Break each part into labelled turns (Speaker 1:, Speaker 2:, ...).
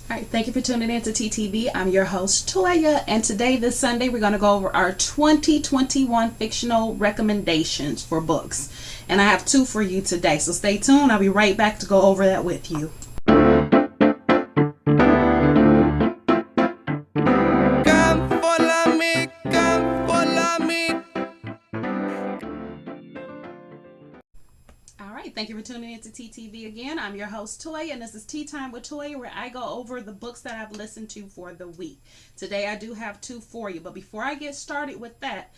Speaker 1: All right, thank you for tuning in to TTV. I'm your host, Toya, and today, this Sunday, we're going to go over our 2021 fictional recommendations for books. And I have two for you today, so stay tuned. I'll be right back to go over that with you.
Speaker 2: Come follow me, come follow me.
Speaker 1: All right, thank you for tuning in to TTV again. I'm your host, Toya, and this is Tea Time with Toya, where I go over the books that I've listened to for the week. Today, I do have two for you, but before I get started with that,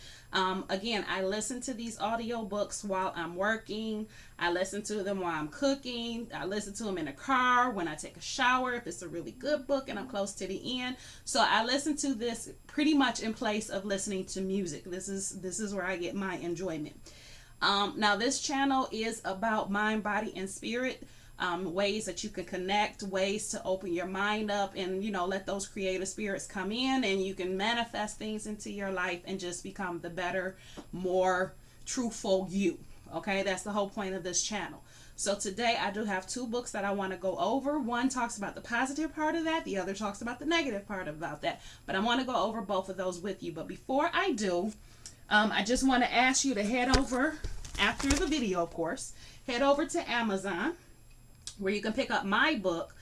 Speaker 1: again, I listen to these audiobooks while I'm working. I listen to them while I'm cooking. I listen to them in the car when I take a shower if it's a really good book and I'm close to the end. So I listen to this pretty much in place of listening to music. This is where I get my enjoyment. Now, this channel is about mind, body, and spirit. Ways that you can connect, ways to open your mind up and, let those creative spirits come in and you can manifest things into your life and just become the better, more truthful you. Okay, that's the whole point of this channel. So today I do have two books that I want to go over. One talks about the positive part of that, the other talks about the negative part about that. But I want to go over both of those with you. But before I do, I just want to ask you to head over, after the video, of course, head over to Amazon, where you can pick up my book,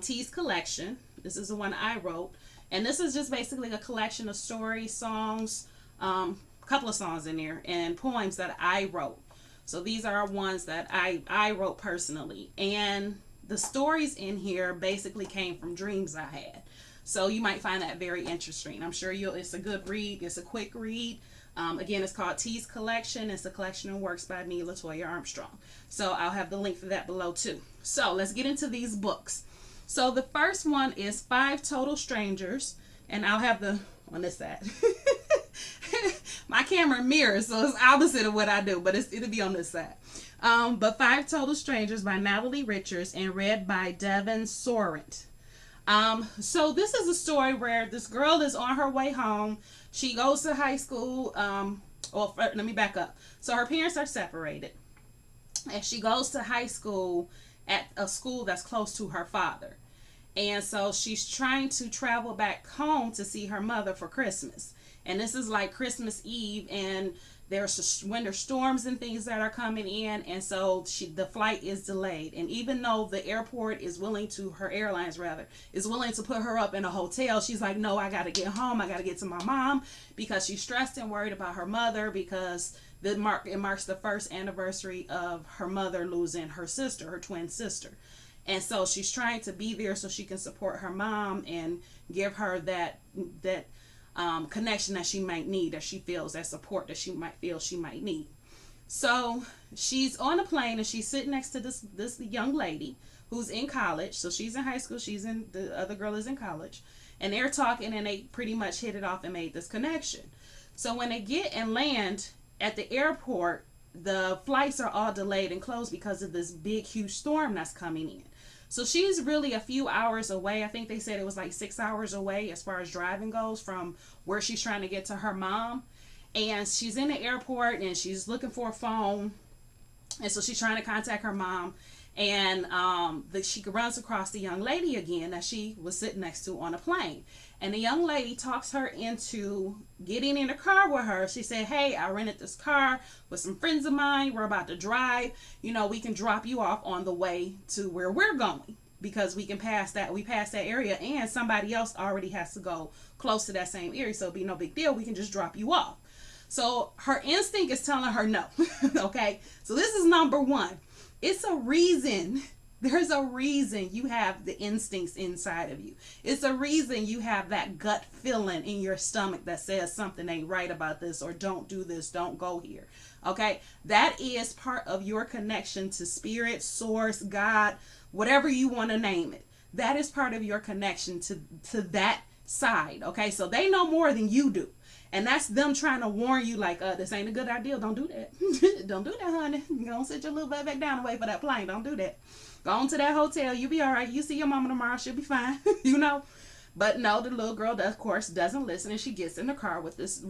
Speaker 1: T's Collection. This is the one I wrote. And this is just basically a collection of stories, songs, a couple of songs in there, and poems that I wrote. So these are ones that I wrote personally. And the stories in here basically came from dreams I had. So you might find that very interesting. I'm sure it's a good read. It's a quick read. Again, it's called T's Collection. It's a collection of works by me, Toya Armstrong. So I'll have the link for that below too. So let's get into these books. So the first one is Five Total Strangers, and I'll have on this side. My camera mirrors, so it's opposite of what I do, but it'll be on this side. But Five Total Strangers by Natalie Richards and read by Devon Sorvari. So this is a story where this girl is on her way home. She goes to high school. Let me back up. So her parents are separated, and she goes to high school at a school that's close to her father. And so she's trying to travel back home to see her mother for Christmas. And this is like Christmas Eve, and there's winter storms and things that are coming in, and so the flight is delayed. And even though the airport is willing to, her airlines rather, is willing to put her up in a hotel, she's like, no, I got to get home. I got to get to my mom, because she's stressed and worried about her mother, because it marks the first anniversary of her mother losing her sister, her twin sister. And so she's trying to be there so she can support her mom and give her that connection that she might need, that she feels, that support that she might feel she might need. So she's on a plane and she's sitting next to this young lady who's in college. So she's in high school, the other girl is in college, and they're talking and they pretty much hit it off and made this connection. So when they get and land at the airport, the flights are all delayed and closed because of this big huge storm that's coming in. So she's really a few hours away. I think they said it was like 6 hours away as far as driving goes from where she's trying to get to her mom. And she's in the airport and she's looking for a phone. And so she's trying to contact her mom. And she runs across the young lady again that she was sitting next to on a plane. And the young lady talks her into getting in the car with her. She said, hey, I rented this car with some friends of mine. We're about to drive. We can drop you off on the way to where we're going, because we passed that area, and somebody else already has to go close to that same area. So it'll be no big deal. We can just drop you off. So her instinct is telling her no. Okay. So this is number one. It's a reason. There's a reason you have the instincts inside of you. It's a reason you have that gut feeling in your stomach that says something ain't right about this, or don't do this, don't go here. Okay? That is part of your connection to spirit, source, God, whatever you want to name it. That is part of your connection to that side. Okay? So they know more than you do. And that's them trying to warn you, like, this ain't a good idea. Don't do that. Don't do that, honey. You're going to sit your little butt back down and wait for that plane. Don't do that. Go on to that hotel. You'll be all right. You see your mama tomorrow. She'll be fine. But no, the little girl, of course, doesn't listen. And she gets in the car with this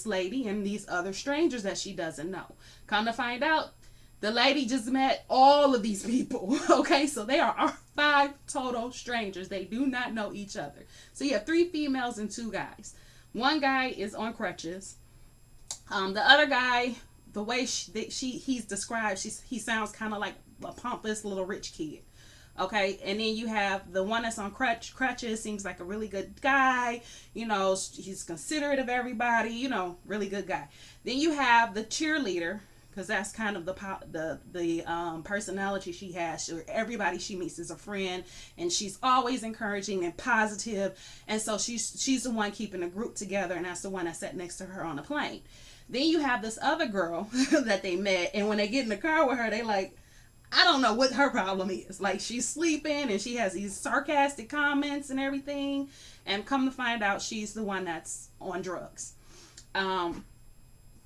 Speaker 1: lady and these other strangers that she doesn't know. Come to find out, The lady just met all of these people. Okay, so they are 5 total strangers. They do not know each other. So you have 3 females and 2 guys. One guy is on crutches. The other guy, the way he's described, he sounds kind of like a pompous little rich kid. Okay, and then you have the one that's on crutches, seems like a really good guy. He's considerate of everybody. Really good guy. Then you have the cheerleader, because that's kind of the personality she has. Everybody she meets is a friend, and she's always encouraging and positive. And so she's the one keeping the group together, and that's the one that sat next to her on the plane. Then you have this other girl that they met, and when they get in the car with her, they like, I don't know what her problem is. Like, she's sleeping and she has these sarcastic comments and everything. And come to find out, she's the one that's on drugs. And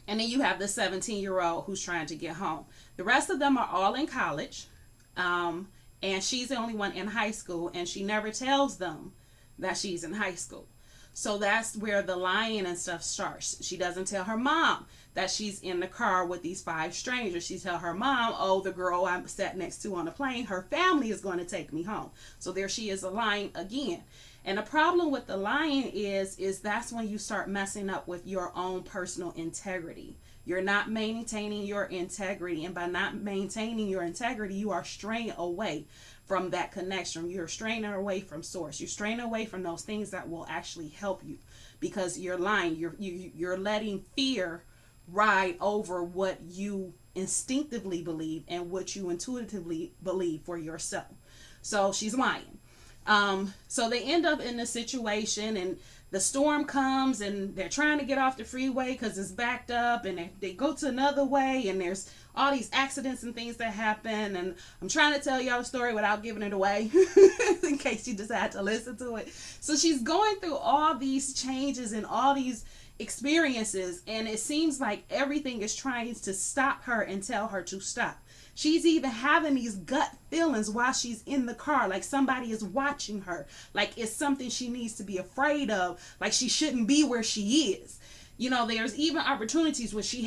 Speaker 1: then you have the 17-year-old who's trying to get home. The rest of them are all in college. And she's the only one in high school. And she never tells them that she's in high school. So that's where the lying and stuff starts. She doesn't tell her mom that she's in the car with these 5 strangers. She tell her mom, oh, the girl I sat next to on the plane, her family is going to take me home. So there she is lying again. And the problem with the lying is that's when you start messing up with your own personal integrity. You're not maintaining your integrity. And by not maintaining your integrity, you are straying away from that connection. You're straying away from source. You're straying away from those things that will actually help you, because you're lying. You're letting fear ride over what you instinctively believe and what you intuitively believe for yourself. So she's lying. So they end up in a situation, and the storm comes, and they're trying to get off the freeway because it's backed up, and they go to another way, and there's all these accidents and things that happen. And I'm trying to tell y'all the story without giving it away in case you decide to listen to it. So she's going through all these changes and all these experiences, and it seems like everything is trying to stop her and tell her to stop. She's even having these gut feelings while she's in the car, like somebody is watching her, like it's something she needs to be afraid of, like she shouldn't be where she is. There's even opportunities where she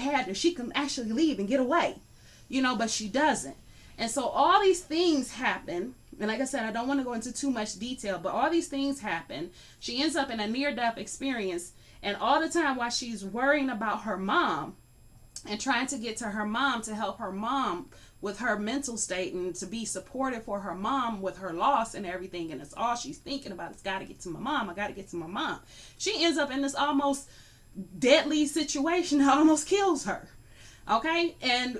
Speaker 1: can actually leave and get away, but she doesn't. And so all these things happen. And like I said, I don't want to go into too much detail, but all these things happen. She ends up in a near-death experience. And all the time while she's worrying about her mom and trying to get to her mom to help her mom with her mental state and to be supportive for her mom with her loss and everything, and it's all she's thinking about, it's got to get to my mom, I got to get to my mom. She ends up in this almost deadly situation that almost kills her. Okay, and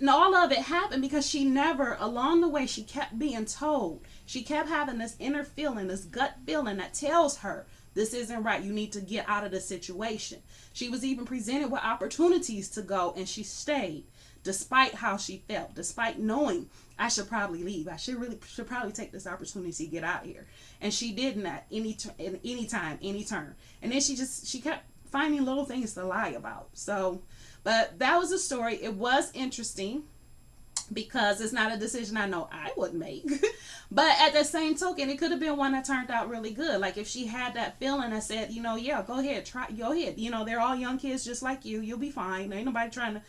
Speaker 1: all of it happened because she never, along the way, she kept being told, she kept having this inner feeling, this gut feeling that tells her, this isn't right, you need to get out of the situation. She was even presented with opportunities to go, and she stayed despite how she felt, despite knowing I should probably leave, I should probably take this opportunity to get out of here. And she didn't at any time, any turn. And then she kept finding little things to lie about. So, but that was a story. It was interesting because it's not a decision I know I would make. But at the same token, it could have been one that turned out really good. Like if she had that feeling and said, yeah, go ahead, go ahead. They're all young kids just like you. You'll be fine. Ain't nobody trying to,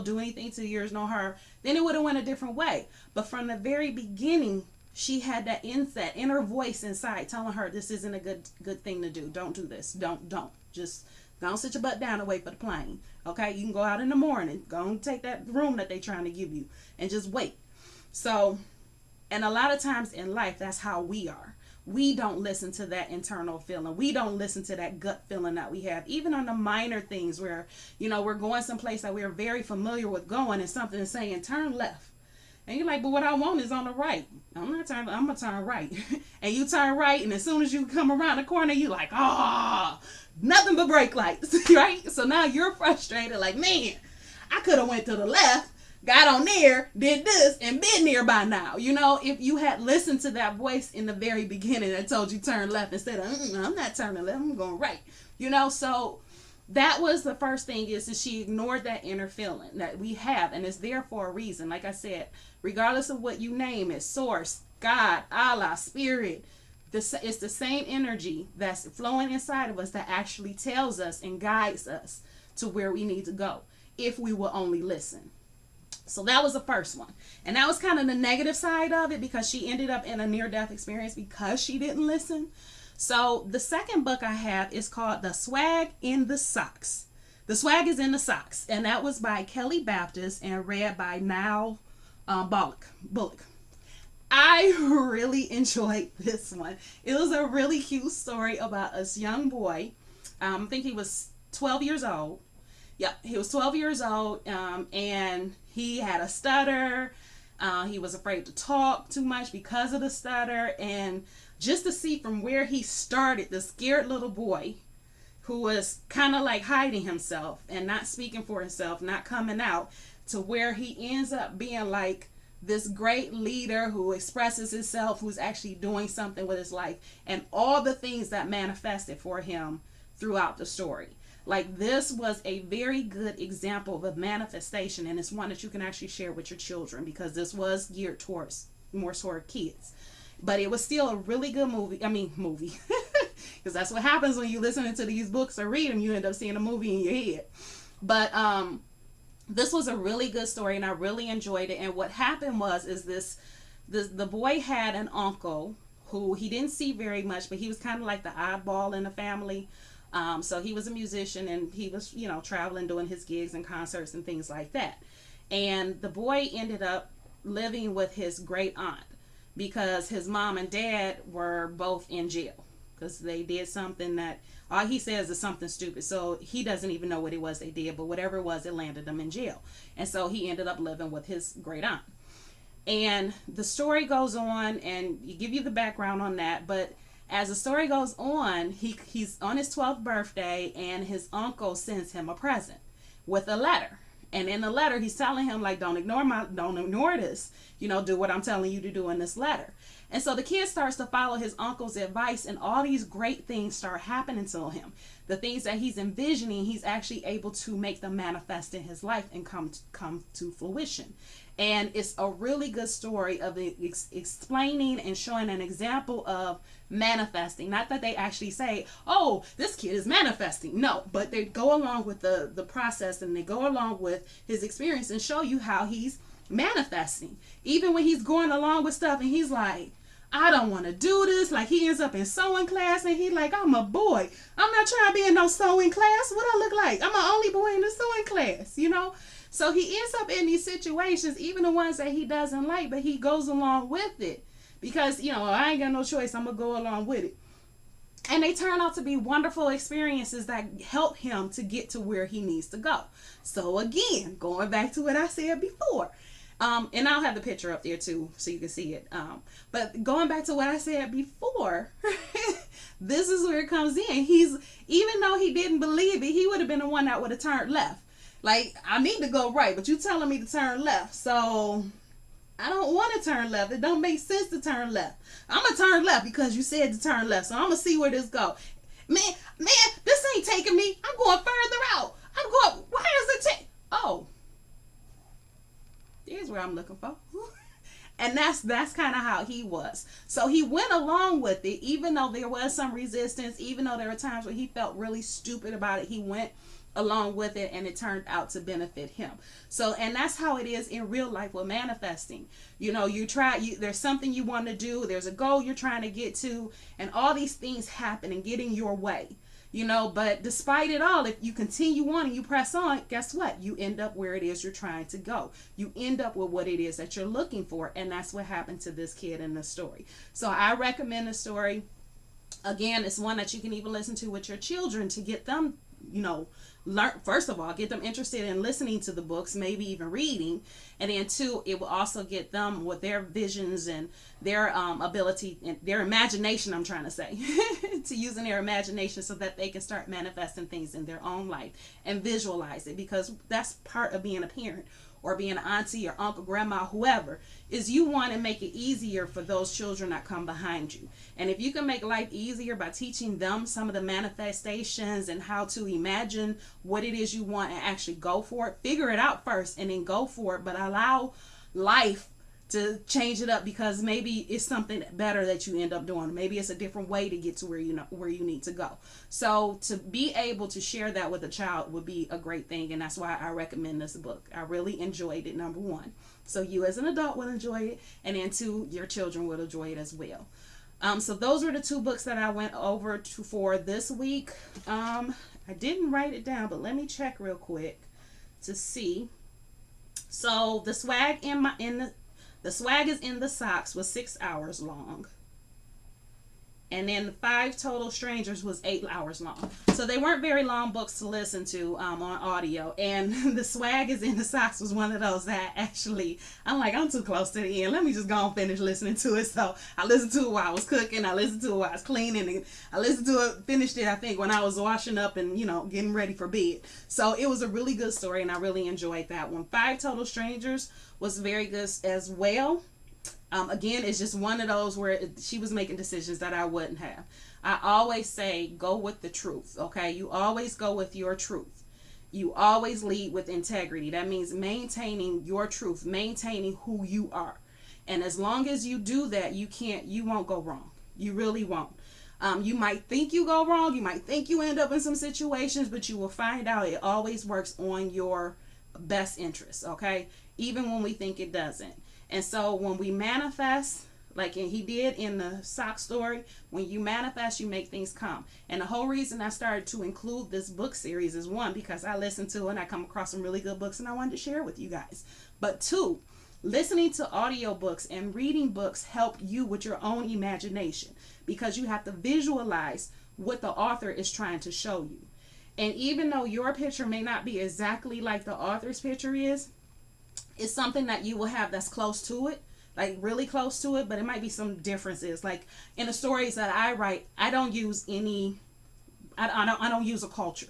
Speaker 1: do anything to yours, no her. Then it would have went a different way. But from the very beginning, she had that inner voice inside telling her this isn't a good thing to do. Don't do this. Don't. Just go sit your butt down and wait for the plane. Okay, you can go out in the morning. Go and take that room that they're trying to give you and just wait. So, and a lot of times in life, that's how we are. We don't listen to that internal feeling. We don't listen to that gut feeling that we have, even on the minor things where, we're going someplace that we're very familiar with going, and something is saying, turn left. And you're like, but what I want is on the right. I'm going to turn right. And you turn right, and as soon as you come around the corner, you're like, nothing but brake lights, right? So now you're frustrated, like, man, I could have went to the left, got on there, did this, and been there by now. If you had listened to that voice in the very beginning that told you turn left instead of, I'm not turning left, I'm going right. So that was the first thing, is that she ignored that inner feeling that we have, and it's there for a reason. Like I said, regardless of what you name it, source, God, Allah, spirit, it's the same energy that's flowing inside of us that actually tells us and guides us to where we need to go if we will only listen. So that was the first one. And that was kind of the negative side of it, because she ended up in a near death experience because she didn't listen. So the second book I have is called The Swag in the Socks. The Swag is in the Socks. And that was by Kelly Baptist and read by Nile Bullock. I really enjoyed this one. It was a really cute story about this young boy. I think he was 12 years old. Yep, he was 12 years old, and he had a stutter. He was afraid to talk too much because of the stutter. And just to see from where he started, the scared little boy who was kind of like hiding himself and not speaking for himself, not coming out, to where he ends up being like this great leader who expresses himself, who's actually doing something with his life, and all the things that manifested for him throughout the story. Like, this was a very good example of manifestation, and it's one that you can actually share with your children, because this was geared towards more toward kids. But it was still a really good movie. Because that's what happens when you listen to these books or read them. You end up seeing a movie in your head. But this was a really good story, and I really enjoyed it. And what happened was the boy had an uncle who he didn't see very much, but he was kind of like the oddball in the family. So he was a musician, and he was, traveling, doing his gigs and concerts and things like that. And the boy ended up living with his great aunt, because his mom and dad were both in jail because they did something that all he says is something stupid. So he doesn't even know what it was they did, but whatever it was, it landed them in jail. And so he ended up living with his great aunt. And the story goes on, and you give you the background on that, but as the story goes on, he's on his 12th birthday, and his uncle sends him a present with a letter. And in the letter, he's telling him, like, don't ignore this. Do what I'm telling you to do in this letter. And so the kid starts to follow his uncle's advice, and all these great things start happening to him. The things that he's envisioning, he's actually able to make them manifest in his life and come to fruition. And it's a really good story of explaining and showing an example of manifesting. Not that they actually say, oh, this kid is manifesting. No, but they go along with the process, and they go along with his experience and show you how he's manifesting. Even when he's going along with stuff and he's like, I don't want to do this. Like, he ends up in sewing class, and he's like, I'm a boy. I'm not trying to be in no sewing class. What I look like? I'm the only boy in the sewing class, So he ends up in these situations, even the ones that he doesn't like, but he goes along with it because, I ain't got no choice. I'm going to go along with it. And they turn out to be wonderful experiences that help him to get to where he needs to go. So again, going back to what I said before, and I'll have the picture up there too, so you can see it. But going back to what I said before, this is where it comes in. Even though he didn't believe it, he would have been the one that would have turned left. Like, I need to go right, but you telling me to turn left. So I don't want to turn left. It don't make sense to turn left. I'm going to turn left because you said to turn left. So I'm going to see where this go. Man, this ain't taking me. I'm going further out. I'm going, why is it take? Oh, here's where I'm looking for. And that's kind of how he was. So he went along with it, even though there was some resistance, even though there were times where he felt really stupid about it. He went along with it, and it turned out to benefit him. So, and that's how it is in real life with manifesting. There's something you want to do, there's a goal you're trying to get to, and all these things happen and get in your way. But despite it all, if you continue on and you press on, guess what? You end up where it is you're trying to go. You end up with what it is that you're looking for, and that's what happened to this kid in the story. So I recommend the story. Again, it's one that you can even listen to with your children to get them, learn. First of all, get them interested in listening to the books, maybe even reading, and then two, it will also get them with their visions and their ability and their imagination, I'm trying to say, to using their imagination so that they can start manifesting things in their own life and visualize it, because that's part of being a parent or being an auntie or uncle, grandma, whoever, is you want to make it easier for those children that come behind you. And if you can make life easier by teaching them some of the manifestations and how to imagine what it is you want and actually go for it, figure it out first and then go for it, but allow life to change it up, because maybe it's something better that you end up doing. Maybe it's a different way to get to where you need to go. So to be able to share that with a child would be a great thing, and that's why I recommend this book. I really enjoyed it, number one. So you as an adult will enjoy it, and then two, your children will enjoy it as well. So those were the two books that I went over to for this week. I didn't write it down, but let me check real quick to see. So the swag the swag is in the socks was 6 hours long. And then 5 Total Strangers was 8 hours long. So they weren't very long books to listen to on audio. And the swag is in the socks was one of those that actually, I'm like, I'm too close to the end. Let me just go and finish listening to it. So I listened to it while I was cooking. I listened to it while I was cleaning. And I listened to it, finished it, I think, when I was washing up and, getting ready for bed. So it was a really good story, and I really enjoyed that one. 5 Total Strangers was very good as well. Again, it's just one of those where she was making decisions that I wouldn't have. I always say, go with the truth, okay? You always go with your truth. You always lead with integrity. That means maintaining your truth, maintaining who you are. And as long as you do that, you won't go wrong. You really won't. You might think you go wrong. You might think you end up in some situations, but you will find out it always works on your best interest, okay? Even when we think it doesn't. And so when we manifest, like he did in the sock story, when you manifest, you make things come. And the whole reason I started to include this book series is, one, because I listened to and I come across some really good books and I wanted to share with you guys. But two, listening to audiobooks and reading books help you with your own imagination, because you have to visualize what the author is trying to show you. And even though your picture may not be exactly like the author's picture is, it's something that you will have that's close to it, like really close to it, but it might be some differences. Like in the stories that I write, I don't use I don't use a culture.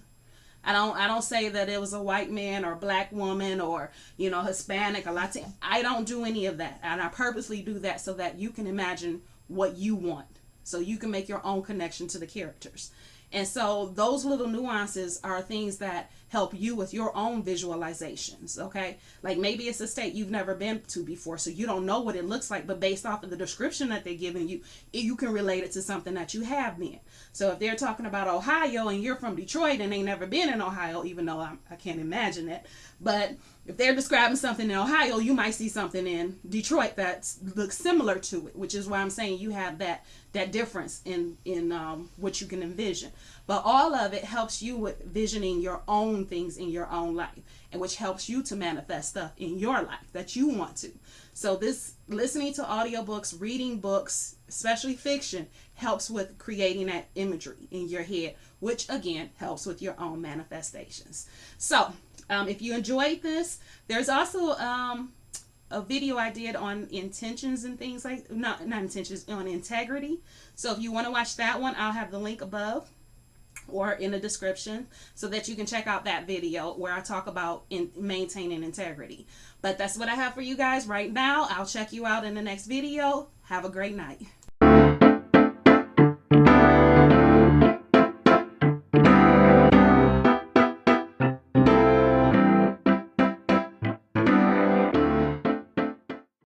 Speaker 1: I don't say that it was a white man or a black woman or, Hispanic or Latino. I don't do any of that. And I purposely do that so that you can imagine what you want. So you can make your own connection to the characters. And so those little nuances are things that help you with your own visualizations, okay? Like maybe it's a state you've never been to before, so you don't know what it looks like, but based off of the description that they're giving you, you can relate it to something that you have been. So if they're talking about Ohio and you're from Detroit and ain't never been in Ohio, even though I can't imagine it, but if they're describing something in Ohio, you might see something in Detroit that looks similar to it, which is why I'm saying you have that difference in what you can envision. But all of it helps you with visioning your own things in your own life, and which helps you to manifest stuff in your life that you want to. So this listening to audiobooks, reading books, especially fiction, helps with creating that imagery in your head, which again helps with your own manifestations. So if you enjoyed this, there's also a video I did on intentions and things like, not intentions, on integrity. So if you want to watch that one, I'll have the link above or in the description so that you can check out that video where I talk about maintaining integrity. But that's what I have for you guys right now. I'll check you out in the next video. Have a great night.